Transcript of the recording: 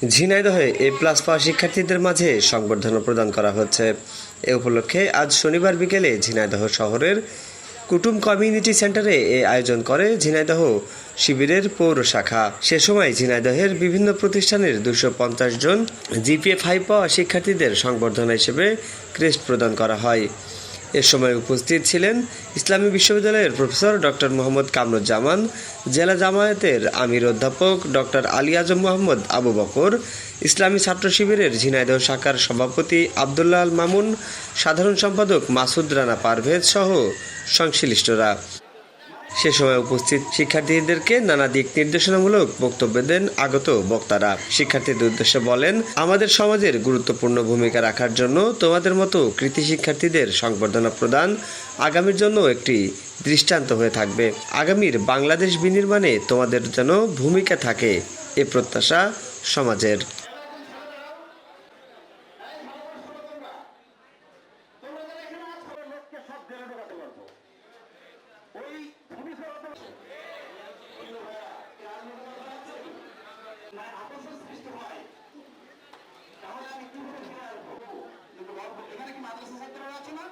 ঝিনাইদহে A+ পাওয়া শিক্ষার্থীদের মাঝে সংবর্ধনা প্রদান করা হচ্ছে। এ উপলক্ষে আজ শনিবার বিকেলে ঝিনাইদহ শহরের কুটুম কমিউনিটি সেন্টারে এ আয়োজন করে ঝিনাইদহ শিবিরের পৌর শাখা। সে সময় ঝিনাইদহের বিভিন্ন প্রতিষ্ঠানের 250 জন GPA 5 পাওয়া শিক্ষার্থীদের সংবর্ধনা হিসেবে ক্রেস্ট প্রদান করা হয়। এ সময় উপস্থিত ছিলেন ইসলামী বিশ্ববিদ্যালয়ের প্রফেসর ডক্টর মোহাম্মদ কামরুজ্জামান, জেলা জামায়াতের আমির অধ্যাপক ডক্টর আলী আজম মোহাম্মদ আবু বকর, ইসলামী ছাত্র শিবিরের ঝিনাইদহ শাখার সভাপতি আবদুল্লাহ আল মামুন, সাধারণ সম্পাদক মাসুদ রানা পারভেজ সহ সংশ্লিষ্টরা। সে সময় উপস্থিত শিক্ষার্থীদেরকে নানা দিক নির্দেশনামূলক বক্তব্য দেন আগত বক্তারা। শিক্ষার্থীদের উদ্দেশ্যে বলেন, আমাদের সমাজের গুরুত্বপূর্ণ ভূমিকা রাখার জন্য তোমাদের মতো কৃতি শিক্ষার্থীদের সংবর্ধনা প্রদান আগামীর জন্য একটি দৃষ্টান্ত হয়ে থাকবে। আগামীর বাংলাদেশ বিনির্মাণে তোমাদের যেন ভূমিকা থাকে, এ প্রত্যাশা সমাজের। তাহলে আমি কিভাবে এখানে কি মাদ্রাসা ছাত্ররা আছে না?